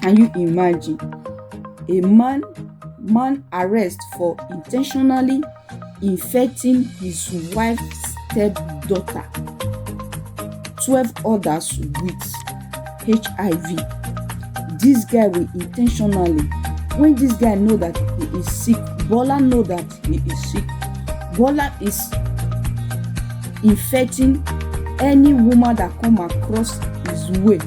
Can you imagine? A man arrest for intentionally infecting his wife's stepdaughter, 12 others with HIV. This guy will intentionally, when this guy know that he is sick, BOLA know that he is sick, BOLA is infecting any woman that come across his way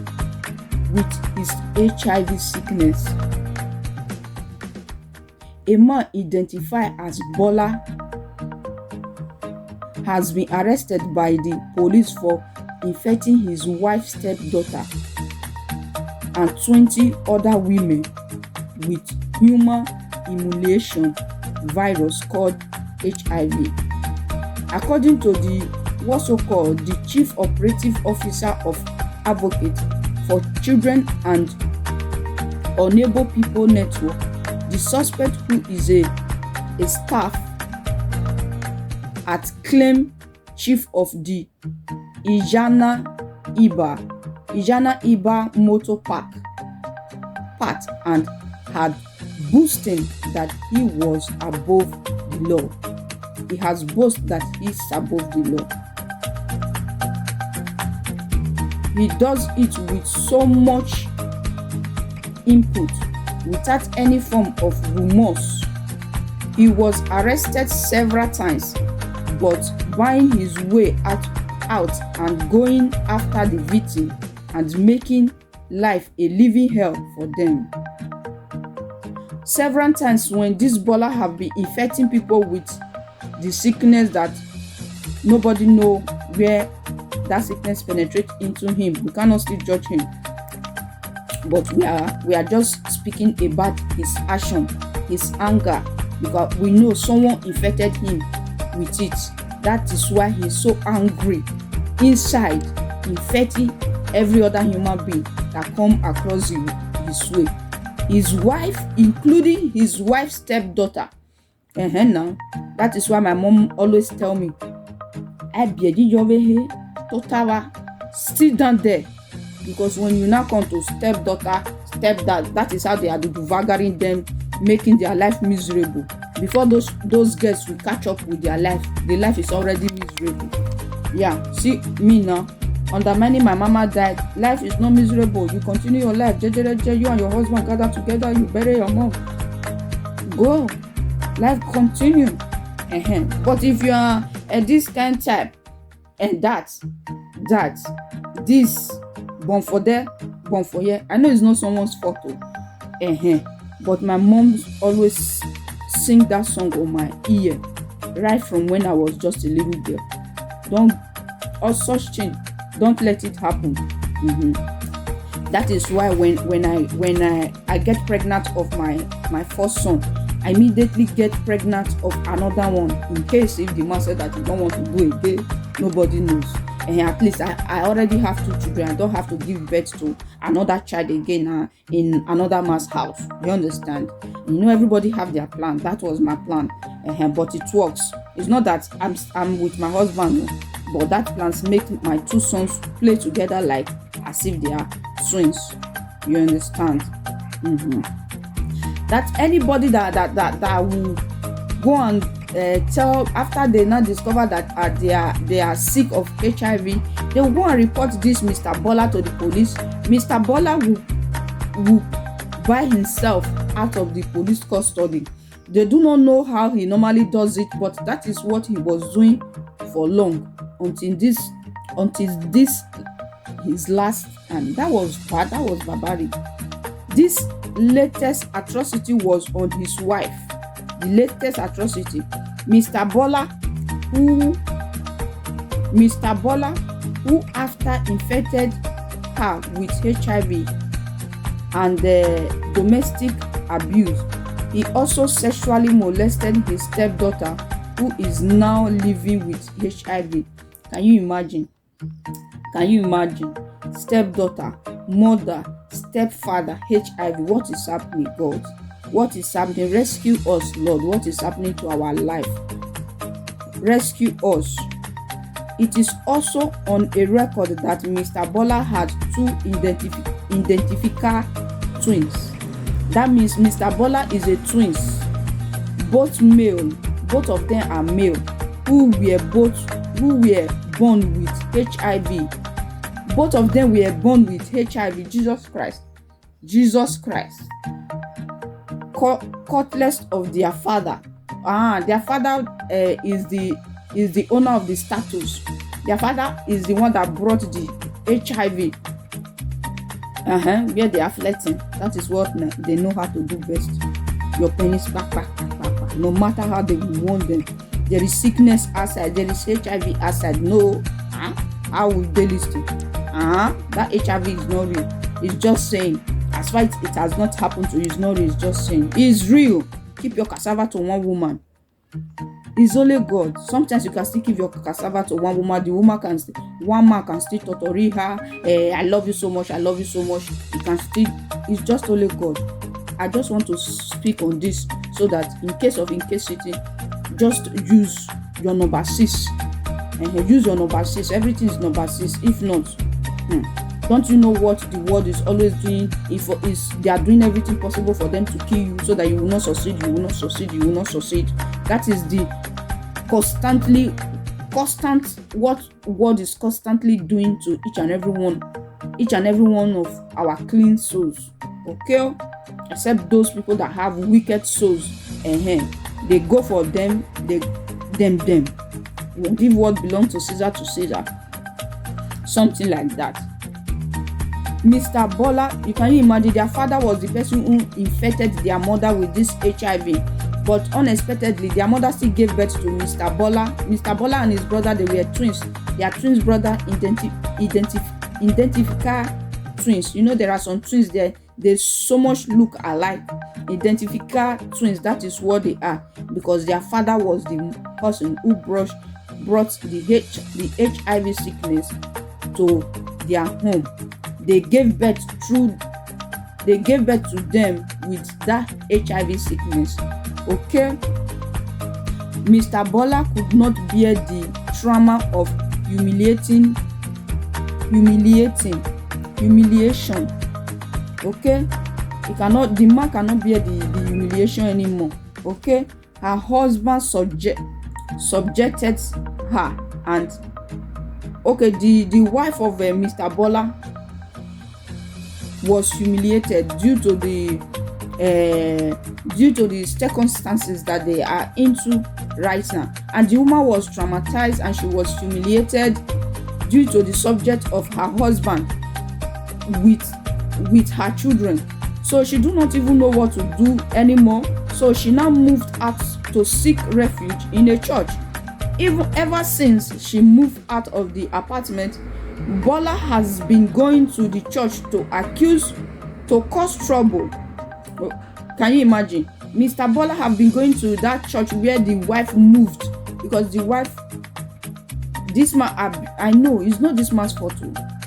with his HIV sickness. A man identified as BOLA has been arrested by the police for infecting his wife's stepdaughter and 20 other women with human immolation virus called HIV. According to the Chief Operative Officer of Advocate for Children and Unable People Network, the suspect, who is a staff at claim chief of the Ijana Iba Motor Park and had boasting that he was above the law. He has boasted that he is above the law. He does it with so much input, without any form of remorse. He was arrested several times, but buying his way out and going after the victim and making life a living hell for them. Several times when this BOLA have been infecting people with the sickness that nobody know where that sickness penetrates into him, we cannot still judge him. But we are just speaking about his action, his anger, because we know someone infected him with it. That is why he's so angry inside, infecting every other human being that come across his way. His wife, including his wife's stepdaughter. Now, that is why my mom always tell me, still down there. Because when you now come to stepdaughter, stepdad, that is how they are devouring them, making their life miserable. Before those girls will catch up with their life, the life is already miserable. Yeah, see me now, undermining my mama died. Life is not miserable. You continue your life. You and your husband gather together, you bury your mom. Go. Life continue. But if you are this kind type, and that this born for there, born for here. I know it's not someone's fault. But my mom always sing that song on my ear right from when I was just a little girl. Don't such thing. Don't let it happen. That is why when I get pregnant of my first son, I immediately get pregnant of another one, in case if the man said that he don't want to go again, nobody knows. And at least I already have 2 children. I don't have to give birth to another child again in another man's house. You understand? Everybody have their plan. That was my plan. But it works. It's not that I'm with my husband, but that plans make my 2 sons play together like as if they are twins. You understand? That anybody that will go and tell, after they now discover that they are sick of HIV, they will go and report this Mr. BOLA to the police. Mr. BOLA will buy himself out of the police custody. They do not know how he normally does it, but that is what he was doing for long until this his last time. That was bad. That was barbaric. This latest atrocity was on his wife. The latest atrocity. Mr. BOLA, who after infected her with HIV and domestic abuse, he also sexually molested his stepdaughter, who is now living with HIV. Can you imagine? Stepdaughter, mother, stepfather, HIV. What is happening, God? What is happening? Rescue us, Lord. What is happening to our life? Rescue us. It is also on a record that Mr. BOLA had 2 identifier twins. That means Mr. Bola is a twins, both male, both of them are male, who were born with HIV. Both of them were born with HIV. Jesus Christ. Cutlass of their father. Their father is the owner of the status. Their father is the one that brought the HIV. Where they are flirting. That is what they know how to do best. Your penis back. No matter how they want them. There is sickness outside. There is HIV outside. No. How will they listen? That HIV is not real. It's just saying. As far as it has not happened to you, it's not real. It's just saying. It's real. Keep your cassava to one woman. It's only God. Sometimes you can still give your cassava to one woman. The woman can still, one man can still torture her. I love you so much. You can still. It's just only God. I just want to speak on this so that in case city, just use your number 6. Use your number 6. Everything is number 6. If not, don't you know what the world is always doing? They are doing everything possible for them to kill you so that you will not succeed. That is the constant what world is constantly doing to each and every one of our clean souls. Okay, except those people that have wicked souls. They go for them. Them. We'll give what belongs to Caesar. Something like that. Mr. Bola, you can imagine their father was the person who infected their mother with this HIV, but unexpectedly their mother still gave birth to Mr. Bola. Mr. Bola and his brother, they were twins. Their twins brother identifier twins. You know there are some twins there. They so much look alike. Identifier twins. That is what they are because their father was the person who brought the HIV sickness to their home. They gave birth to them with that HIV sickness. Okay, Mr. Bola could not bear the trauma of humiliation. Okay, the man cannot bear the humiliation anymore. Okay, her husband subjected her, and the wife of Mr. Bola was humiliated due to the circumstances that they are into right now, and the woman was traumatized and she was humiliated due to the subject of her husband with her children. So she do not even know what to do anymore. So she now moved out to seek refuge in a church. Ever since she moved out of the apartment, Bola has been going to the church to cause trouble. Can you imagine? Mr. Bola have been going to that church where the wife moved because the wife, this man, I know it's not this man's fault.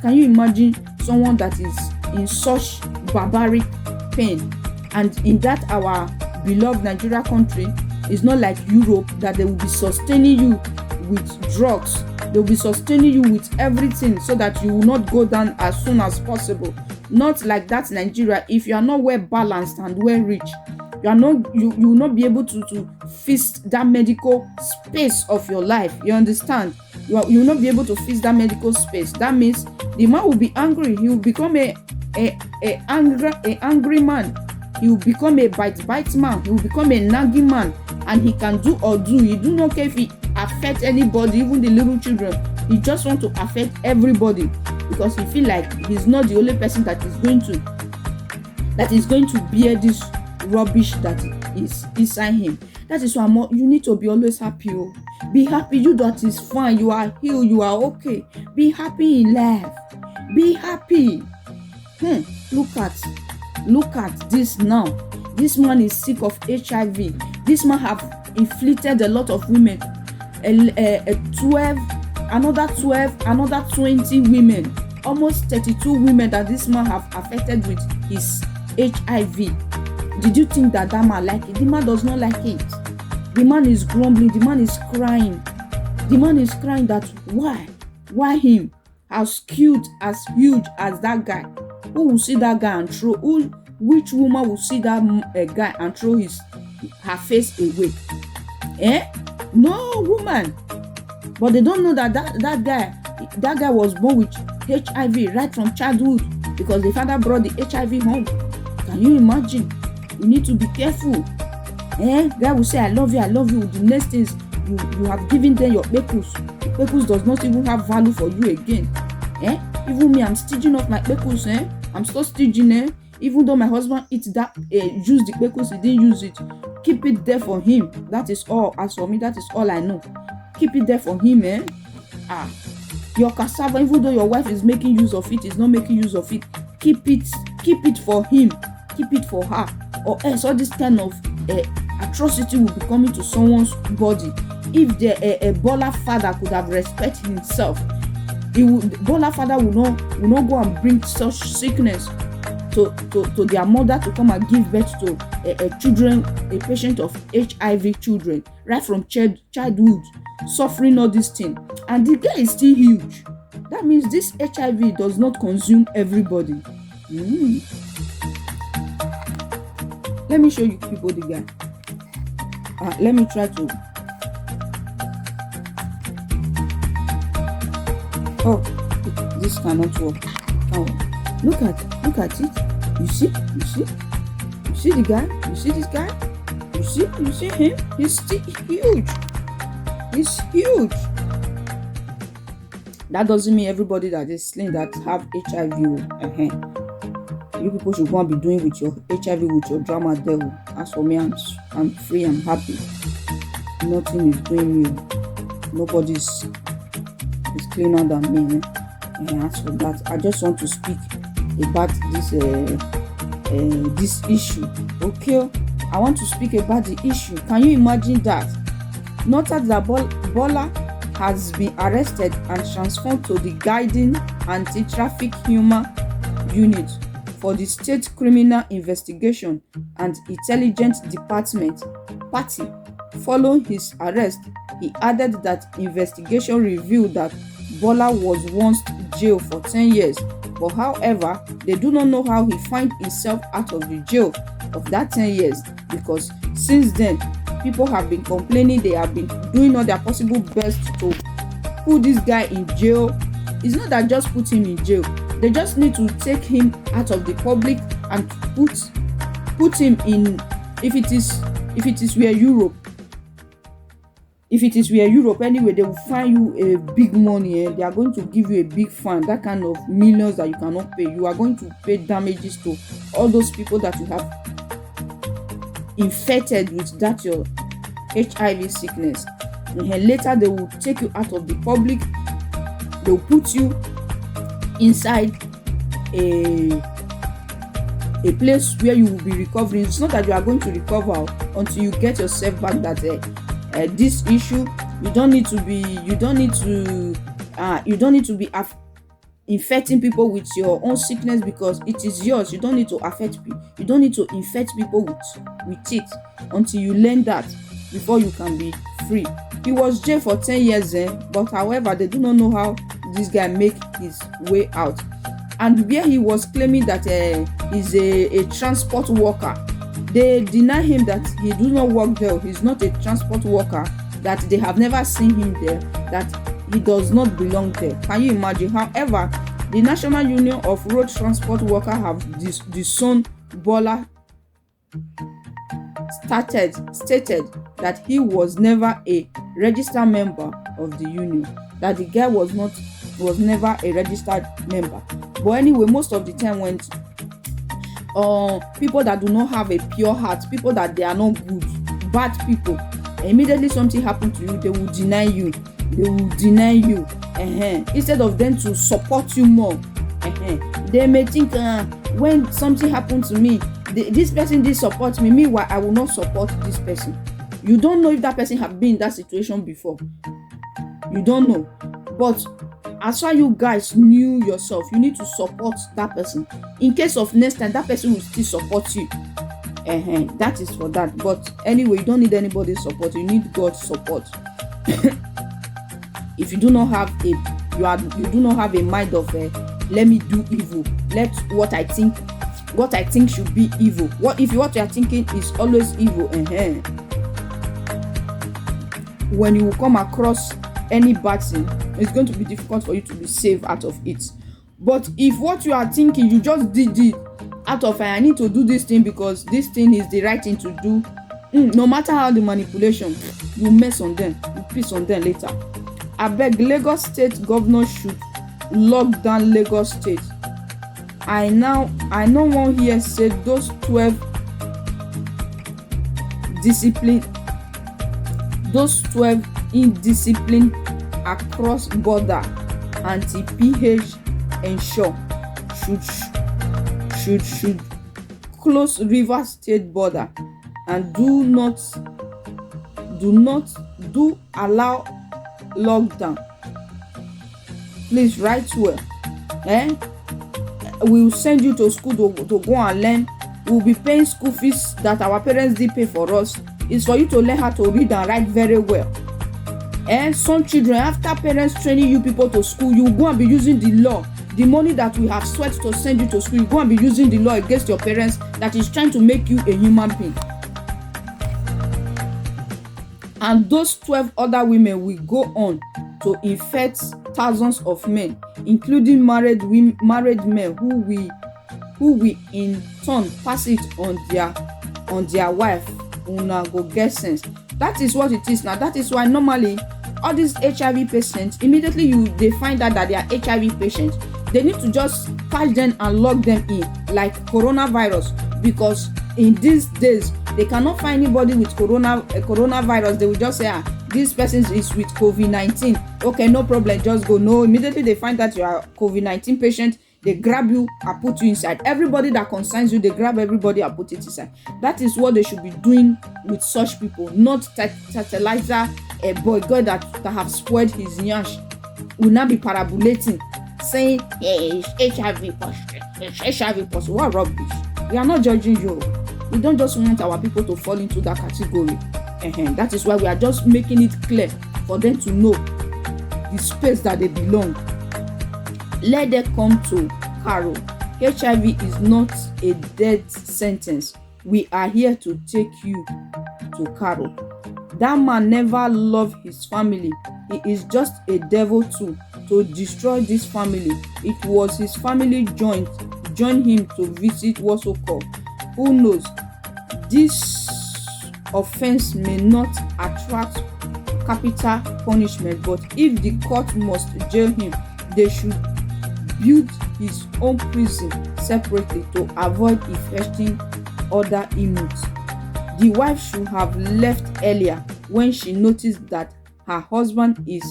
Can you imagine someone that is in such barbaric pain, and in that our beloved Nigeria country is not like Europe that they will be sustaining you with drugs. They will be sustaining you with everything so that you will not go down as soon as possible. Not like that Nigeria. If you are not well balanced and well rich, you will not be able to feast that medical space of your life. You understand? You will not be able to feast that medical space. That means the man will be angry. He will become a angry man. He will become a bite man. He will become a nagging man, and he can do or do. He do not care if he affect anybody, even the little children. He just want to affect everybody because he feel like he's not the only person that is going to bear this rubbish that is inside him. That is why you need to be always happy. Be happy. You that is fine. You are healed. You are okay. Be happy in life. Be happy. Look at this now. This man is sick of HIV. This man have inflicted a lot of women. 12, another 12, another 20 women. Almost 32 women that this man have affected with his HIV. Did you think that man like it? The man does not like it. The man is grumbling. The man is crying. The man is crying that why? Why him? As cute, as huge as that guy. Who will see that guy and throw? Who which woman will see that guy and throw her face away? No woman. But they don't know that guy was born with HIV right from childhood, because the father brought the HIV home. Can you imagine? You need to be careful. Guy will say, I love you. The next things, you have given them your pecus. Pecus does not even have value for you again. Even me, I'm staging off my pecus. I'm still staging. Even though my husband use the pecus, he didn't use it. Keep it there for him. That is all. As for me, that is all I know. Keep it there for him. Your cassava, even though your wife is making use of it, is not making use of it. Keep it for him. Keep it for her. Or else all this kind of atrocity will be coming to someone's body. If the BOLA father could have respected himself, BOLA father will not go and bring such sickness to their mother to come and give birth to a patient of HIV children right from childhood, suffering all this thing. And the guy is still huge. That means this HIV does not consume everybody. Let me show you people the guy. Let me try to. Oh, this cannot work. Oh, look at it. You see the guy. You see this guy. You see him. He's still huge. He's huge. That doesn't mean everybody that is slim that have HIV. You people should go and be doing with your HIV with your drama devil. As for me, I'm free. I'm happy. Nothing is doing me. Nobody's is cleaner than me. As for that, I just want to speak about this issue. Okay, I want to speak about the issue. Can you imagine that? Not that BOLA has been arrested and transferred to the guiding anti-traffic human unit for the State Criminal Investigation and Intelligence Department party. Following his arrest, he added that investigation revealed that BOLA was once jailed for 10 years, but however, they do not know how he found himself out of the jail of that 10 years, because since then, people have been complaining. They have been doing all their possible best to put this guy in jail. It's not that just put him in jail. They just need to take him out of the public and put him in, if it is where Europe. If it is where Europe, anyway, they will fine you a big money. They are going to give you a big fine, that kind of millions that you cannot pay. You are going to pay damages to all those people that you have infected with that your HIV sickness. And later they will take you out of the public. They will put you inside a place where you will be recovering. It's not that you are going to recover until you get yourself back. That this issue, you don't need to be infecting people with your own sickness, because it is yours. You don't need to you don't need to infect people with it until you learn that before you can be free. He was jailed for 10 years, but however, they do not know how this guy make his way out. And where he was claiming that he's a transport worker, they deny him that he do not work there. He's not a transport worker, that they have never seen him there, that he does not belong there. Can you imagine? However, the National Union of Road Transport Workers have disowned BOLA, stated that he was never a registered member of the union, that the guy was never a registered member. But anyway, most of the time when people that do not have a pure heart, people that they are not good, bad people, immediately something happens to you, they will deny you. Instead of them to support you more. They may think when something happened to me, this person did support me, meanwhile I will not support this person. You don't know if that person have been in that situation before. You don't know. But as far you guys knew yourself, you need to support that person. In case of next time, that person will still support you. That is for that. But anyway, you don't need anybody's support. You need God's support. If you do not have a mind of let me do evil, let what I think what I think should be evil. What if what you are thinking is always evil? When you come across any bad thing, it's going to be difficult for you to be saved out of it. But if what you are thinking, you just did it out of I need to do this thing because this thing is the right thing to do, no matter how the manipulation, you mess on them, you piss on them later. Abeg, Lagos State governor should lock down Lagos State. I no wan hear say those 12 indiscipline across border anti-PH ensure should close Rivers State border and do not allow lockdown. Please write well. We will send you to school to go and learn. We will be paying school fees that our parents did pay for us. It's for you to learn how to read and write very well. Some children, after parents training you people to school, you go and be using the law. The money that we have sweat to send you to school, you go and be using the law against your parents that is trying to make you a human being. And those 12 other women will go on to infect thousands of men, including married men who will in turn pass it on their wife. Una go get sense. That is what it is now. That is why normally all these HIV patients, immediately they find out that they are HIV patients, they need to just catch them and lock them in like coronavirus, because in these days they cannot find anybody with coronavirus. They will just say, this person is with COVID-19. Okay, no problem, just go. No, immediately they find that you are a COVID-19 patient, they grab you and put you inside. Everybody that concerns you, they grab everybody and put it inside. That is what they should be doing with such people, not fertilizer a boy God that have spoiled his nyash will now be parabolating, saying, hey, it's HIV positive, it's HIV positive. What rubbish. We are not judging you. We don't just want our people to fall into that category. That is why we are just making it clear for them to know the space that they belong. Let them come to Carol. HIV is not a death sentence. We are here to take you to Carol. That man never loved his family. He is just a devil too, to destroy this family. It was his family joined him to visit Warsaw Court. Who knows? This offense may not attract capital punishment, but if the court must jail him, they should build his own prison separately to avoid infecting other inmates. The wife should have left earlier when she noticed that her husband is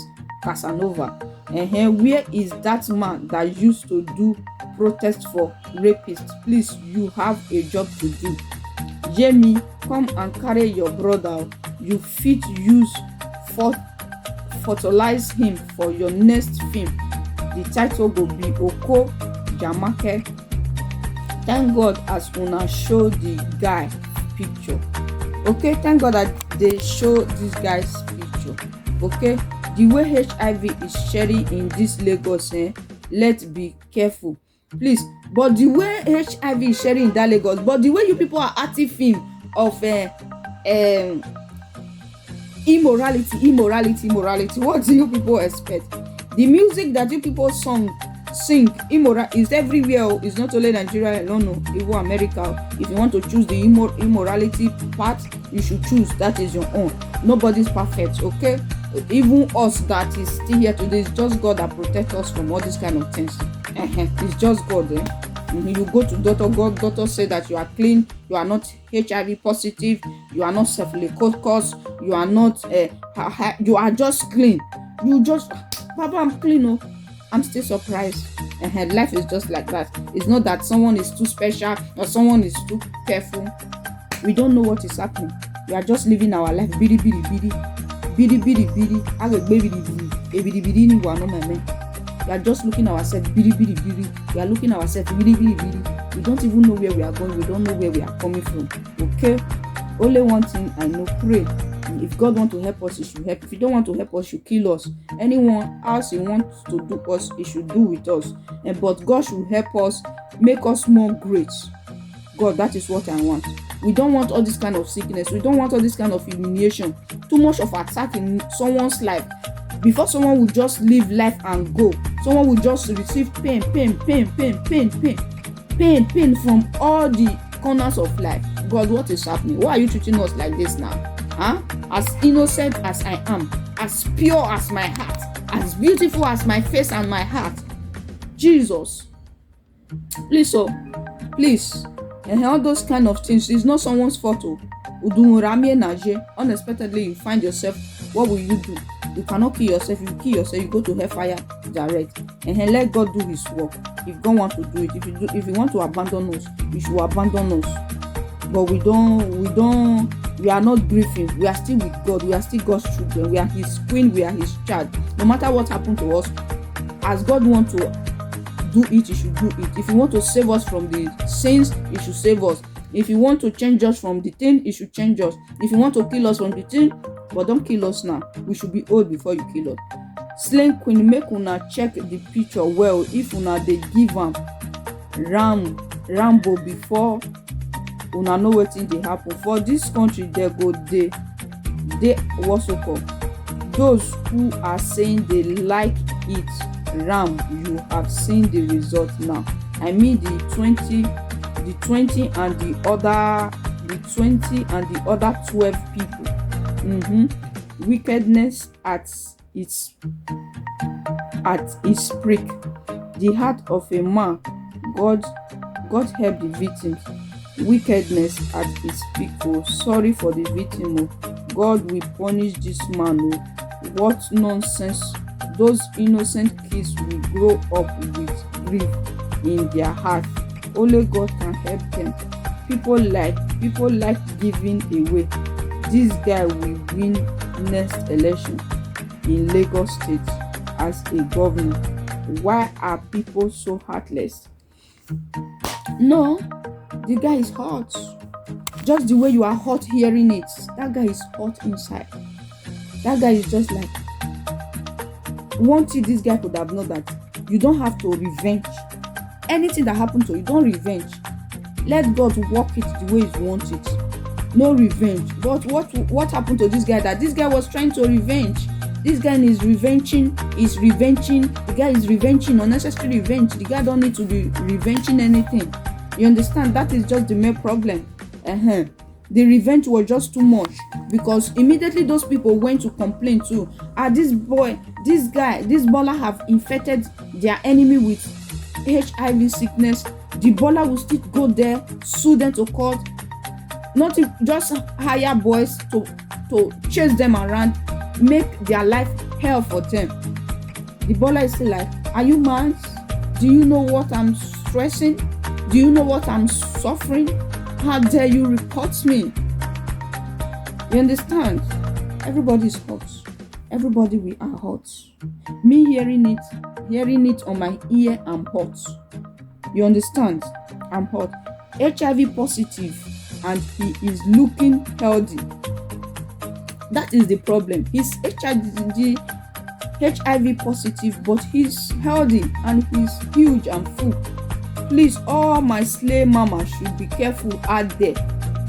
Casanova. Where is that man that used to do protest for rapists? Please, you have a job to do. Jamie, come and carry your brother. You fit use fertilize him for your next film. The title will be Oko Jamake. Thank God as una show the guy picture. Okay, thank God that they show this guy's picture. Okay, the way HIV is sharing in this Lagos, let's be careful, please. But the way HIV is sharing in that Lagos, but the way you people are acting film of immorality, what do you people expect? The music that you people sing immoral is everywhere. It's not only Nigeria alone, no, even America. If you want to choose the immorality part, you should choose. That is your own. Nobody's perfect, okay? Even us that is still here today, it's just God that protects us from all these kind of things. It's just God. You go to doctor say that you are clean, you are not HIV positive, you are not Staphylococcus, you are not you are just clean. You just, Papa, I'm clean. Oh, I'm still surprised. Life is just like that. It's not that someone is too special or someone is too careful. We don't know what is happening. We are just living our life. Bidi. We are just looking ourselves. Bidi. We are looking ourselves. Bidi. We don't even know where we are going. We don't know where we are coming from. Okay? Only one thing I know, pray. If God wants to help us, He should help. If He don't want to help us, He should kill us. Anyone else He wants to do us, He should do with us. But God should help us, make us more great. God, that is what I want. We don't want all this kind of sickness. We don't want all this kind of humiliation. Too much of attack in someone's life. Before someone will just live life and go, someone will just receive pain from all the corners of life. God, what is happening? Why are you treating us like this now? As innocent as I am, as pure as my heart, as beautiful as my face and my heart. Jesus, please, please, and all those kind of things is not someone's fault. Unexpectedly you find yourself, what will you do? You cannot kill yourself. If you kill yourself, you go to hellfire direct. And let God do his work. If God wants to do it, if you want to abandon us, you should abandon us. But we are not grieving. We are still with God. We are still God's children. We are his queen. We are his child. No matter what happened to us, as God wants to do it, he should do it. If he wants to save us from the sins, he should save us. If you want to change us from the thing, he should change us. If you want to kill us from the thing, but don't kill us now. We should be old before you kill us. Slain queen, make una check the picture well. If una dey give am Rambo before una know wetin dey happen for this country, they go dey what's so called. Those who are saying they like it ram, you have seen the result now. I mean the 20 and the other 12 people. Wickedness at its peak. The heart of a man, God help the victims. Wickedness at its peak. Oh, sorry for the victim. Oh. God will punish this man. Oh. What nonsense! Those innocent kids will grow up with grief in their heart. Only God can help them. People like giving away. This guy will win next election in Lagos State as a governor. Why are people so heartless? No, the guy is hot. Just the way you are hot hearing it, that guy is hot inside. That guy is just like, one thing this guy could have known, that you don't have to revenge. Anything that happened to you, don't revenge. Let God work it the way he wants it. No revenge. But what happened to this guy? That this guy was trying to revenge. This guy is revenging. The guy is revenging, unnecessary revenge. The guy don't need to be revenging anything. You understand? That is just the main problem. The revenge was just too much, because immediately those people went to complain too. This BOLA have infected their enemy with HIV sickness. The BOLA will still go there, sue them to court. Not just hire boys to chase them around, make their life hell for them. The BOLA is still like, are you mad? Do you know what I'm stressing? Do you know what I'm suffering? How dare you report me? You understand? Everybody is hot. Everybody, we are hot. Me hearing it on my ear, I'm hot. You understand? I'm hot. HIV positive, and he is looking healthy. That is the problem. He's HIV positive, but he's healthy and he's huge and full. Please, all my slay mama should be careful out there.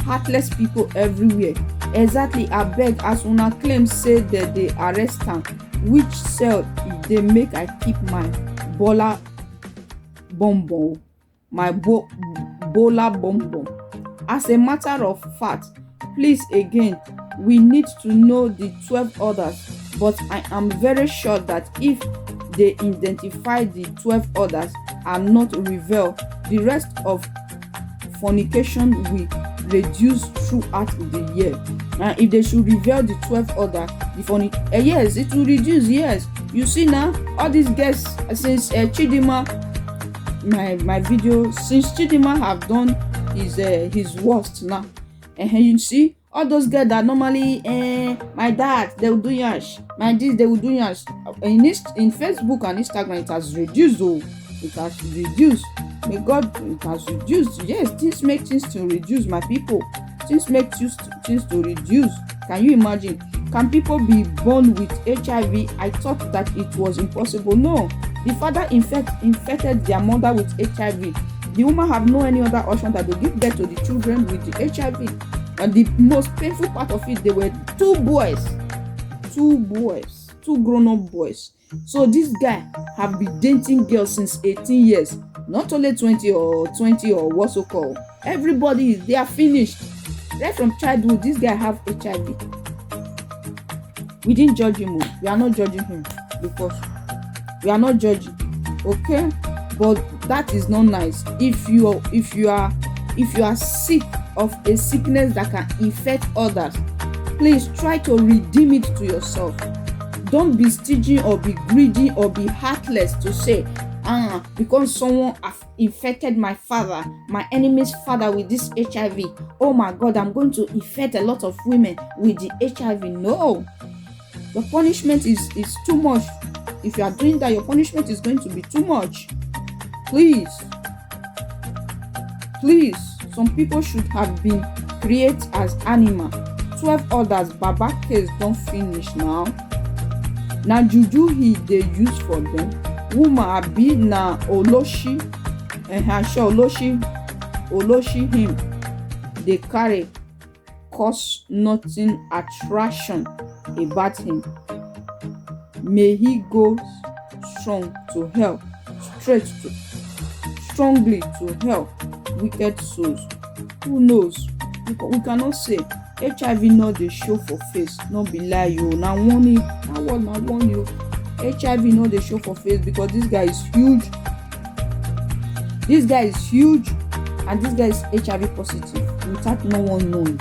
Heartless people everywhere. Exactly, I beg, as una claim say that they arrest am, which cell they make I keep my BOLA bonbon, my BOLA bonbon. As a matter of fact, please again, we need to know the 12 others, but I am very sure that if they identify the 12 others and not reveal, the rest of fornication will reduce throughout the year. And if they should reveal the 12 other, yes, it will reduce. Yes, you see now, all these guests since Chidima, my video, since Chidima have done his worst now, and you see all those girls that normally my dad, they will do yash, my this, they will do yash. In Facebook and Instagram, it has reduced. It has reduced. May God, it has reduced. Yes, things make things to reduce, my people. Things make things to reduce. Can you imagine? Can people be born with HIV? I thought that it was impossible. No, the father infected their mother with HIV. The woman have no any other option than to give birth to the children with the HIV. And the most painful part of it, they were two grown-up boys. So this guy have been dating girls since 18 years, not only 20 or what's so called. Everybody, they are finished. Right from childhood, this guy have HIV. We didn't judge him. We are not judging him because we are not judging. Okay, but that is not nice. If you are sick of a sickness that can infect others, please try to redeem it to yourself. Don't be stingy or be greedy or be heartless to say, because someone have infected my father, my enemy's father, with this HIV, oh my God, I'm going to infect a lot of women with the HIV. No, the punishment is too much. If you are doing that, your punishment is going to be too much. Please, some people should have been created as animal. 12 others, Baba case don't finish now. Na juju they use for them. Woman abi na oloshi, oloshi him. They carry cause nothing attraction about him. May he go strong to hell, strongly to hell. Wicked souls. Who knows? We cannot say. HIV not the show for face, not be lie you. Now warn you, HIV not the show for face because this guy is huge. And this guy is HIV positive without no one knowing.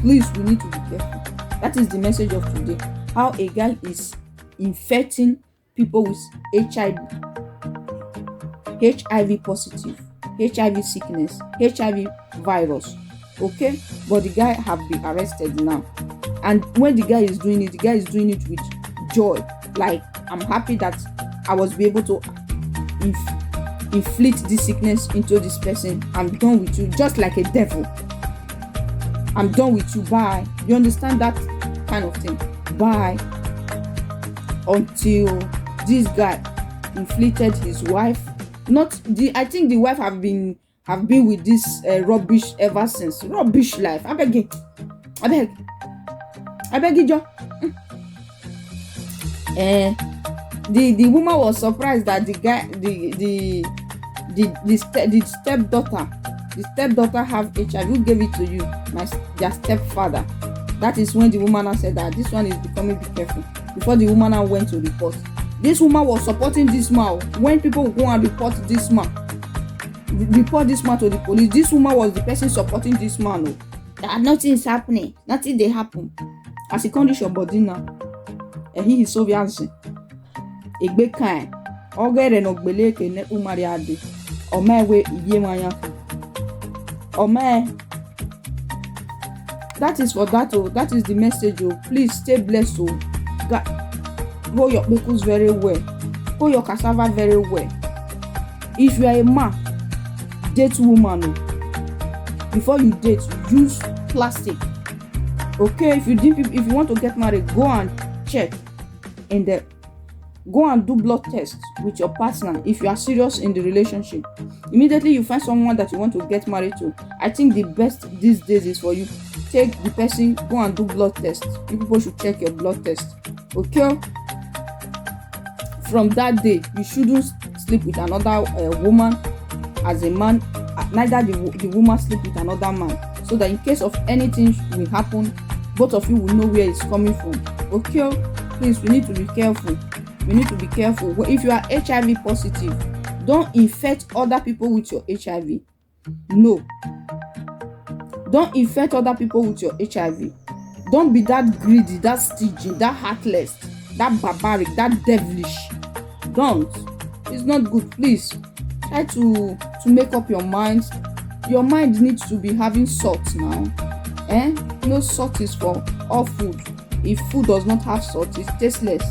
Please, we need to be careful. That is the message of today. How a guy is infecting people with HIV positive, HIV sickness, HIV virus. Okay, but the guy have been arrested now, and when the guy is doing it with joy. Like, I'm happy that I was able to inflict this sickness into this person. I'm done with you, just like a devil. I'm done with you. Bye. You understand that kind of thing? Bye. Until this guy inflicted his wife. I think the wife have been with this rubbish ever since. Rubbish life. I beg you, John. The woman was surprised that the guy, the stepdaughter have HIV. Who gave it to you? Their stepfather. That is when the woman said that this one is becoming be careful. Before the woman went to report, this woman was supporting this man. When people go and report this man to the police, this woman was the person supporting this man. That nothing is happening, nothing they happen. As a condition body now, he is so fiancé. Egbe kan ogere no gbele ke ne umari ade o mewe iye manya o me. That is for that. That is the message. Please stay blessed. Grow your pickles very well, grow your cassava very well. If you are a man, date woman. Before you date, use plastic. Okay, if you want to get married, go and check go and do blood tests with your partner. If you are serious in the relationship, immediately you find someone that you want to get married to, I think the best these days is for you take the person, go and do blood tests. You people should check your blood test. Okay, from that day you shouldn't sleep with another woman. As a man, neither the woman sleep with another man, so that in case of anything will happen, both of you will know where it's coming from. Okay, please, we need to be careful. If you are HIV positive, don't infect other people with your HIV. No, don't infect other people with your HIV. Don't be that greedy, that stingy, that heartless, that barbaric, that devilish. Don't. It's not good. Please try to make up your mind. Your mind needs to be having salt now. Salt is for all food. If food does not have salt, it's tasteless.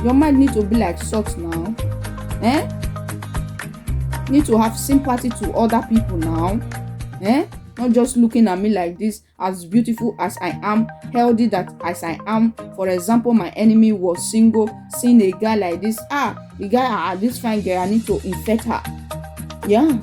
Your mind needs to be like salt now. Need to have sympathy to other people now. not just looking at me like this, as beautiful as I am, healthy that as I am. For example, my enemy was single, seeing a guy like this, the guy, this fine girl, I need to infect her. Yeah,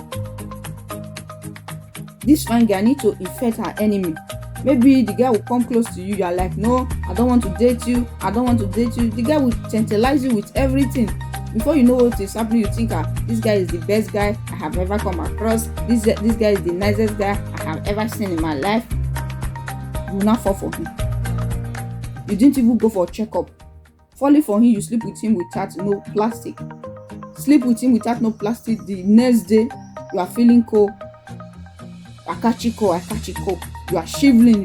this fine girl, I need to infect her enemy. Maybe the guy will come close to you, you are like, no, I don't want to date you, I don't want to date you. The guy will tantalize you with everything. Before you know what is happening, you think, this guy is the best guy I have ever come across. This guy is the nicest guy I have ever seen in my life. You will not fall for him. You didn't even go for a checkup. Falling for him, you sleep with him without no plastic. Sleep with him without no plastic. The next day, you are feeling cold. I catch it cold. You are shivering.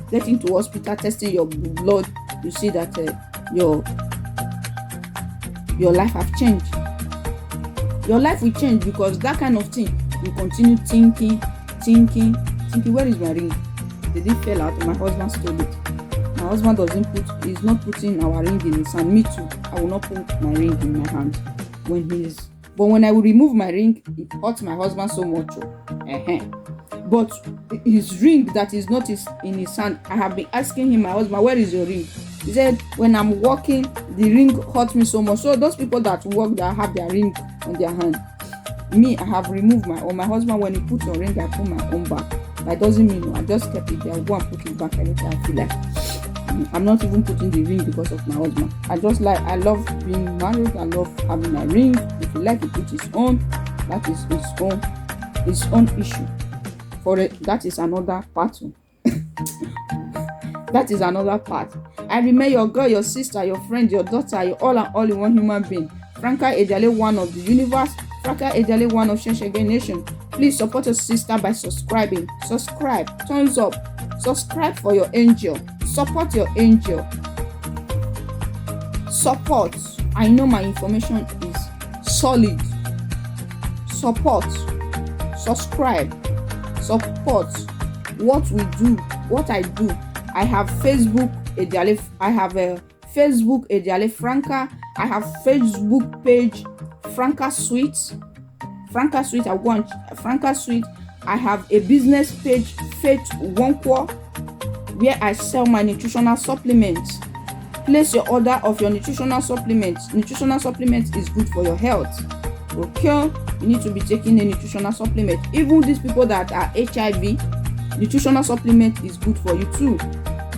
Get into hospital, testing your blood. You see that your life have changed. Your life will change because that kind of thing. You continue thinking. Where is my ring? Did it fall out? My husband stole it. My husband is not putting our ring in his hand. Me too. I will not put my ring in my hand but when I will remove my ring, it hurts my husband so much. But his ring that is not in his hand, I have been asking him, my husband, where is your ring? He said, when I'm walking, the ring hurts me so much. So those people that walk, that have their ring on their hand, me, I have removed my own. My husband, when he puts your ring, I put my own back. That doesn't mean I just kept it there. I go and put it back anytime I feel like. I'm not even putting the ring because of my husband. I love being married. I love having my ring. If you like to put his own, that is his own issue. That is another part. That is another part. I remain your girl, your sister, your friend, your daughter, your all and all in one human being. Franca Ejale, one of the universe. Franca Ejale, one of Shenshege Nation. Please support your sister by subscribing. Subscribe. Thumbs up. Subscribe for your angel. Support your angel. Support. I know my information is solid. Support. Subscribe. Support what we do, what I do. I have Facebook Ejale. I have a Facebook Ejale Franca. I have Facebook page Franca Sweet. I'll go on Franca Sweet. I have a business page Faith Wonkwo, where I sell my nutritional supplements. Place your order of your nutritional supplements. Nutritional supplements is good for your health. Okay, you need to be taking a nutritional supplement. Even these people that are HIV, nutritional supplement is good for you too.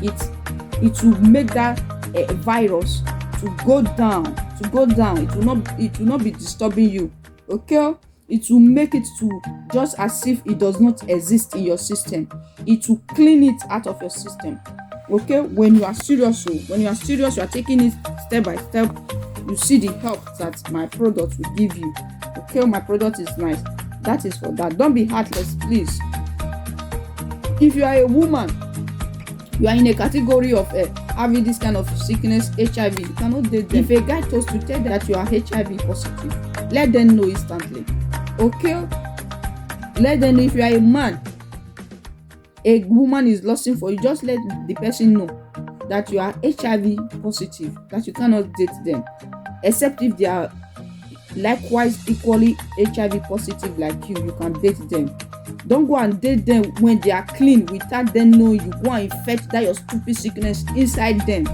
It will make that virus to go down. It will not be disturbing you. Okay, it will make it to just as if it does not exist in your system. It will clean it out of your system. Okay, when you are serious, you are taking it step by step. You see the help that my product will give you. Okay, my product is nice. That is for that. Don't be heartless, please. If you are a woman, you are in a category of having this kind of sickness, HIV, you cannot date them. If a guy told to tell that you are HIV positive, let them know instantly. Okay, let them know. If you are a man, a woman is lusting for you, just let the person know that you are HIV positive, that you cannot date them, except if they are likewise equally HIV positive like you can date them. Don't go and date them when they are clean without them knowing. You go and infect that your stupid sickness inside them.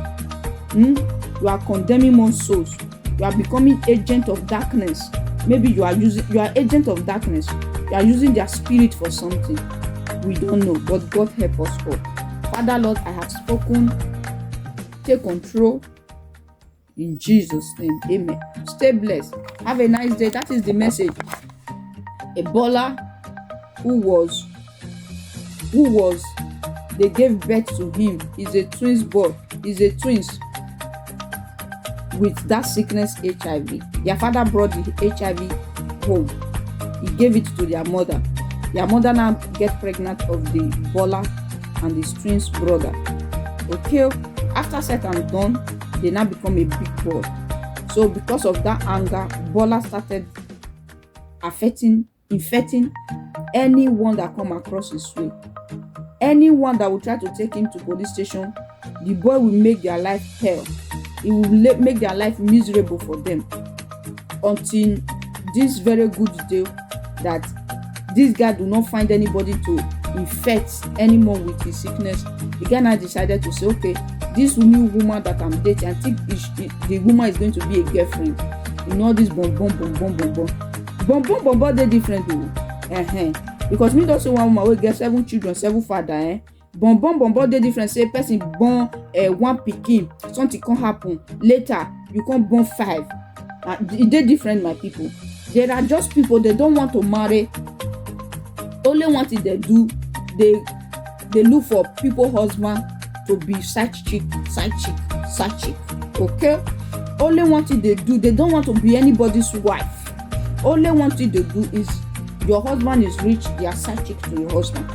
You are condemning more souls. You are becoming agent of darkness. Maybe you are agent of darkness. You are using their spirit for something. We don't know, but God help us all. Father Lord, I have spoken. Take control. In Jesus' name, amen. Stay blessed. Have a nice day. That is the message. Ebola, who was they gave birth to him, is a twins boy. Is a twins with that sickness, HIV. Their father brought the HIV home. He gave it to their mother. Their mother now get pregnant of the BOLA and his twins brother. Okay, after said and done, they now become a big boy. So because of that anger, BOLA started infecting anyone that come across his way. Anyone that will try to take him to police station, the boy will make their life hell. It will make their life miserable for them until this very good day that this guy do not find anybody to infect anymore with his sickness, the guy now decided to say, okay, this new woman that I'm dating, I think the woman is going to be a girlfriend. You know, this bon, they different though. Because me don't say one woman will get 7 children, 7 father. Bon, they different. Say person born one pikin, something can happen later. You can't born 5. They different, my people. There are just people, they don't want to marry. Only one thing they do, they look for people husband to be side chick. Okay? Only one thing they do, they don't want to be anybody's wife. Only one thing they do is your husband is rich, they are side chick to your husband.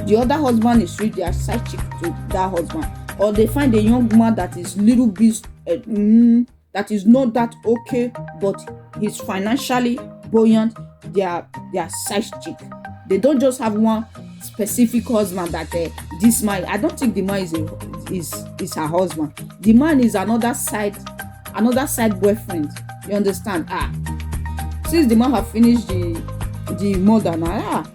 The other husband is rich, they are side chick to that husband. Or they find a young woman that is little bit that is not that okay, but he's financially buoyant, they are side chick. They don't just have one specific husband that this man. I don't think the man is her husband. The man is another side boyfriend. You understand? Since the man have finished the mother now,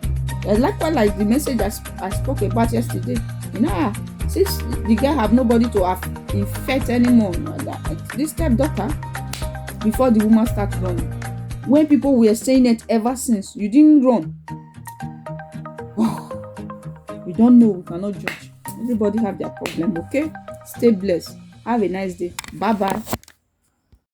like the message I spoke about yesterday. You know, since the guy have nobody to have infect anymore, this stepdaughter, before the woman start running, when people were saying it ever since, you didn't run. We don't know, we cannot judge. Everybody have their problem. Okay, stay blessed, have a nice day, bye bye.